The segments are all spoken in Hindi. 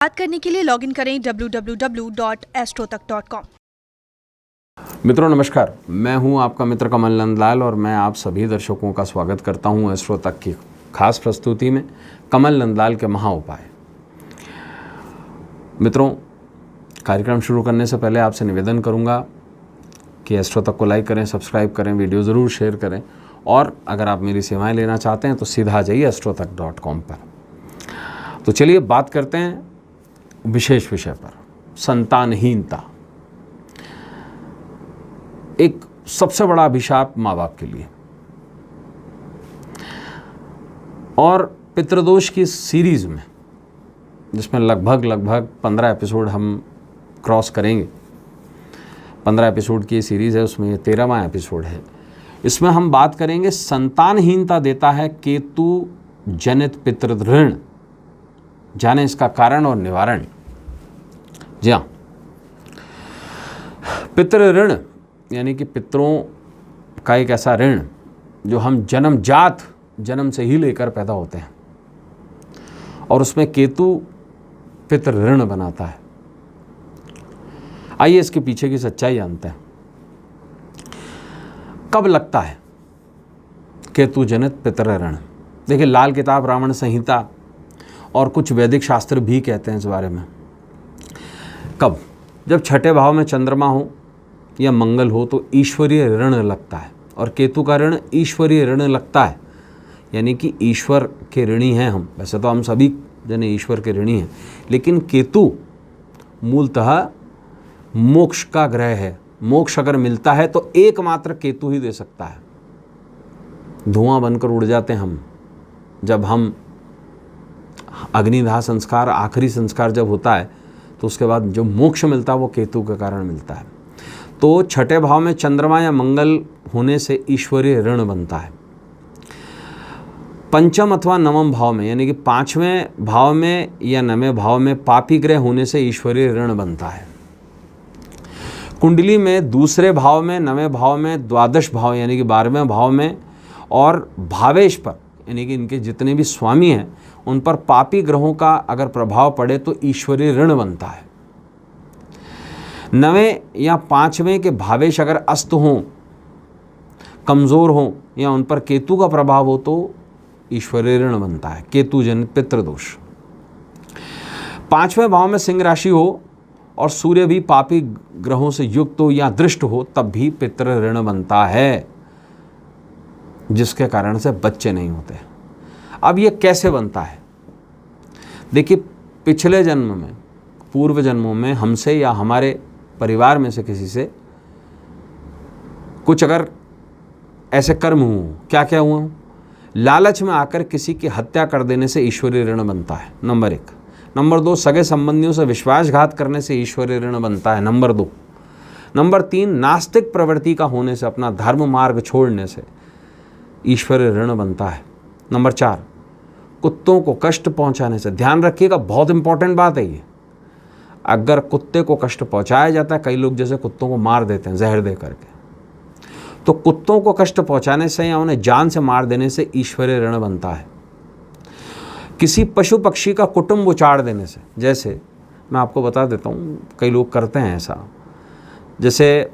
बात करने के लिए लॉगिन करें www.astrotak.com। मित्रों नमस्कार, मैं हूं आपका मित्र कमल नंदलाल और मैं आप सभी दर्शकों का स्वागत करता हूं एस्ट्रो तक की खास प्रस्तुति में कमल नंदलाल के महा उपाय। मित्रों, कार्यक्रम शुरू करने से पहले आपसे निवेदन करूंगा कि एस्ट्रो तक को लाइक करें, सब्सक्राइब करें, वीडियो ज़रूर शेयर करें और अगर आप मेरी सेवाएं लेना चाहते हैं तो सीधा आ जाइए astrotak.com पर। तो चलिए बात करते हैं विशेष विषय पर, संतानहीनता। एक सबसे बड़ा अभिशाप माँ बाप के लिए। और पितृदोष की सीरीज में, जिसमें लगभग 15 एपिसोड हम क्रॉस करेंगे, 15 एपिसोड की सीरीज है, उसमें ये 13वां एपिसोड है। इसमें हम बात करेंगे संतानहीनता देता है केतु जनित पितृऋण। जाने इसका कारण और निवारण। जी हाँ, पितृऋण यानी कि पितरों का एक ऐसा ऋण जो हम जन्म से ही लेकर पैदा होते हैं, और उसमें केतु पितृऋण बनाता है। आइए इसके पीछे की सच्चाई जानते हैं। कब लगता है केतु जनित पितृऋण? देखिए, लाल किताब, रावण संहिता और कुछ वैदिक शास्त्र भी कहते हैं इस बारे में। कब? जब छठे भाव में चंद्रमा हो या मंगल हो तो ईश्वरीय ऋण लगता है। और केतु का ऋण ईश्वरीय ऋण लगता है, यानी कि ईश्वर के ऋणी हैं हम। वैसे तो हम सभी जने ईश्वर के ऋणी हैं, लेकिन केतु मूलतः मोक्ष का ग्रह है। मोक्ष अगर मिलता है तो एकमात्र केतु ही दे सकता है। धुआं बनकर उड़ जाते हैं हम जब हम अग्निदाह संस्कार, आखिरी संस्कार जब होता है तो उसके बाद जो मोक्ष मिलता है वो केतु के कारण मिलता है। तो छठे भाव में चंद्रमा या मंगल होने से ईश्वरीय ऋण बनता है। पंचम अथवा नवम भाव में, यानी कि 5वें भाव में या 9वें भाव में पापी ग्रह होने से ईश्वरीय ऋण बनता है। कुंडली में दूसरे भाव में, 9वें भाव में, द्वादश भाव यानी कि 12वें भाव में और भावेश पर, यानी कि इनके जितने भी स्वामी हैं उन पर पापी ग्रहों का अगर प्रभाव पड़े तो ईश्वरीय ऋण बनता है। 9वें या 5वें के भावेश अगर अस्त हों, कमज़ोर हों या उन पर केतु का प्रभाव हो तो ईश्वरीय ऋण बनता है, केतु जनित पितृदोष। 5वें भाव में सिंह राशि हो और सूर्य भी पापी ग्रहों से युक्त हो या दृष्ट हो तब भी पितृ ऋण बनता है, जिसके कारण से बच्चे नहीं होते। अब ये कैसे बनता है? देखिए, पिछले जन्म में, पूर्व जन्मों में हमसे या हमारे परिवार में से किसी से कुछ अगर ऐसे कर्म हुए, क्या क्या हुआ, लालच में आकर किसी की हत्या कर देने से ईश्वरीय ऋण बनता है, नंबर 1। नंबर 2, सगे संबंधियों से विश्वासघात करने से ईश्वरीय ऋण बनता है, नंबर 2। नंबर 3, नास्तिक प्रवृत्ति का होने से, अपना धर्म मार्ग छोड़ने से ईश्वरीय ऋण बनता है। नंबर 4, कुत्तों को कष्ट पहुंचाने से। ध्यान रखिएगा, बहुत इंपॉर्टेंट बात है ये। अगर कुत्ते को कष्ट पहुंचाया जाता है, कई लोग जैसे कुत्तों को मार देते हैं जहर दे करके, तो कुत्तों को कष्ट पहुंचाने से या उन्हें जान से मार देने से ईश्वरीय ऋण बनता है। किसी पशु पक्षी का कुटुंब उचाड़ देने से, जैसे मैं आपको बता देता हूँ, कई लोग करते हैं ऐसा। जैसे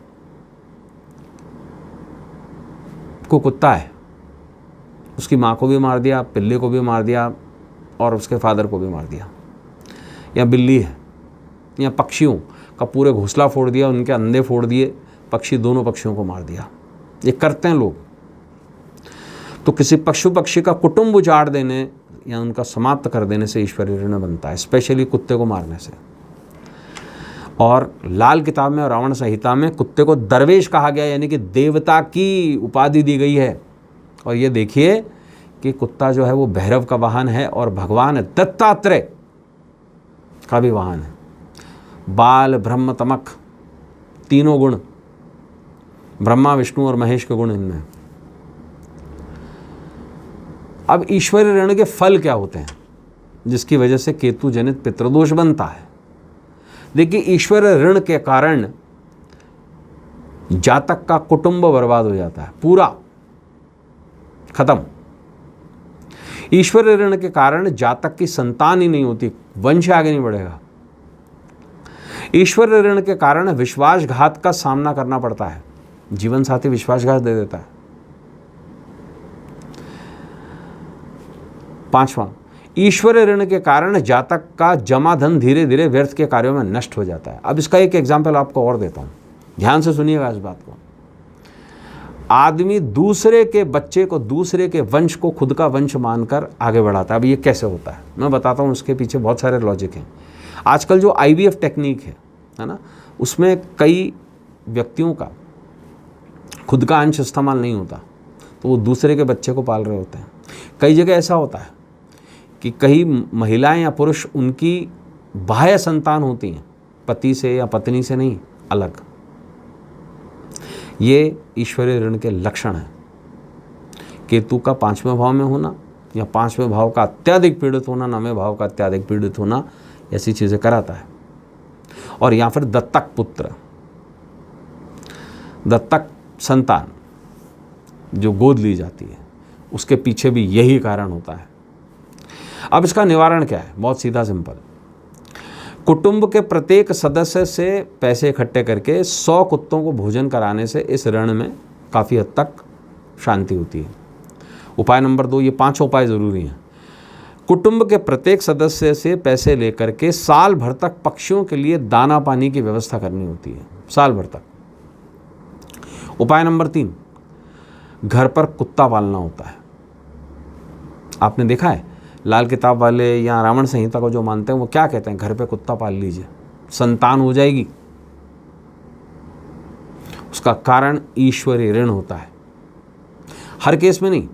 कोई कुत्ता है, उसकी माँ को भी मार दिया, पिल्ले को भी मार दिया और उसके फादर को भी मार दिया। या बिल्ली है, या पक्षियों का पूरे घोंसला फोड़ दिया, उनके अंडे फोड़ दिए, पक्षी, दोनों पक्षियों को मार दिया। ये करते हैं लोग। तो किसी पशु पक्षी का कुटुंब उजाड़ देने या उनका समाप्त कर देने से ईश्वरीय ऋण बनता है, स्पेशली कुत्ते को मारने से। और लाल किताब में और रावण संहिता में कुत्ते को दरवेश कहा गया, यानी कि देवता की उपाधि दी गई है। और ये देखिए कि कुत्ता जो है वो भैरव का वाहन है और भगवान दत्तात्रेय का भी वाहन है। बाल, ब्रह्म, तमक, तीनों गुण, ब्रह्मा, विष्णु और महेश के गुण इनमें। अब ईश्वरीय ऋण के फल क्या होते हैं जिसकी वजह से केतु जनित पितृदोष बनता है? देखिए, ईश्वरीय ऋण के कारण जातक का कुटुंब बर्बाद हो जाता है, पूरा खत्म। ईश्वरीय ऋण के कारण जातक की संतान ही नहीं होती, वंश आगे नहीं बढ़ेगा। ईश्वरीय ऋण के कारण विश्वासघात का सामना करना पड़ता है, जीवन साथी विश्वासघात दे देता है। 5वां, ईश्वरीय ऋण के कारण जातक का जमा धन धीरे धीरे व्यर्थ के कार्यों में नष्ट हो जाता है। अब इसका एक एग्जाम्पल आपको और देता हूं, ध्यान से सुनिएगा इस बात को। आदमी दूसरे के बच्चे को, दूसरे के वंश को खुद का वंश मानकर आगे बढ़ाता है। अब ये कैसे होता है मैं बताता हूँ, उसके पीछे बहुत सारे लॉजिक हैं। आजकल जो IVF टेक्निक है ना, उसमें कई व्यक्तियों का खुद का अंश इस्तेमाल नहीं होता, तो वो दूसरे के बच्चे को पाल रहे होते हैं। कई जगह ऐसा होता है कि कई महिलाएं या पुरुष, उनकी बाह्य संतान होती हैं, पति से या पत्नी से नहीं, अलग। ये ईश्वरीय ऋण के लक्षण हैं। केतु का 5वें भाव में होना या 5वें भाव का अत्यधिक पीड़ित होना, 9वें भाव का अत्यधिक पीड़ित होना, ऐसी चीज़ें कराता है। और या फिर दत्तक पुत्र, दत्तक संतान जो गोद ली जाती है, उसके पीछे भी यही कारण होता है। अब इसका निवारण क्या है? बहुत सीधा सिंपल। कुटुंब के प्रत्येक सदस्य से पैसे इकट्ठे करके 100 कुत्तों को भोजन कराने से इस ऋण में काफ़ी हद तक शांति होती है। उपाय नंबर 2, ये 5 उपाय ज़रूरी हैं। कुटुंब के प्रत्येक सदस्य से पैसे लेकर के साल भर तक पक्षियों के लिए दाना पानी की व्यवस्था करनी होती है, साल भर तक। उपाय नंबर 3, घर पर कुत्ता पालना होता है। आपने देखा है लाल किताब वाले या रावण संहिता को जो मानते हैं, वो क्या कहते हैं? घर पे कुत्ता पाल लीजिए, संतान हो जाएगी। उसका कारण ईश्वरीय ऋण होता है। हर केस में नहीं,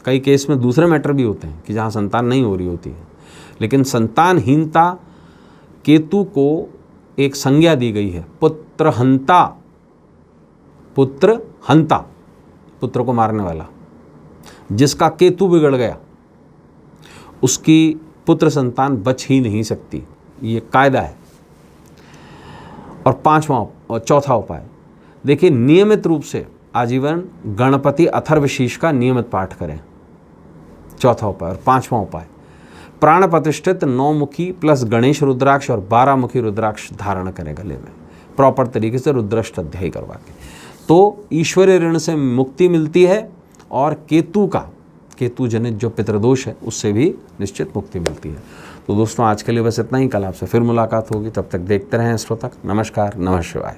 कई केस में दूसरे मैटर भी होते हैं कि जहाँ संतान नहीं हो रही होती है, लेकिन संतानहीनता केतु को एक संज्ञा दी गई है, पुत्रहंता। पुत्रहंता, पुत्र को मारने वाला। जिसका केतु बिगड़ गया उसकी पुत्र संतान बच ही नहीं सकती, ये कायदा है। और 5वां और चौथा उपाय देखिए, नियमित रूप से आजीवन गणपति अथर्वशीष का नियमित पाठ करें, चौथा उपाय। और 5वां उपाय, प्राण प्रतिष्ठित 9 मुखी प्लस गणेश रुद्राक्ष और 12 मुखी रुद्राक्ष धारण करें गले में, प्रॉपर तरीके से रुद्राष्टाध्यायी करवा के। तो ईश्वरीय ऋण से मुक्ति मिलती है और केतु जनित जो पितृदोष है उससे भी निश्चित मुक्ति मिलती है। तो दोस्तों आज के लिए बस इतना ही। कल आपसे फिर मुलाकात होगी, तब तक देखते रहें श्रोतक। नमस्कार, नमः शिवाय।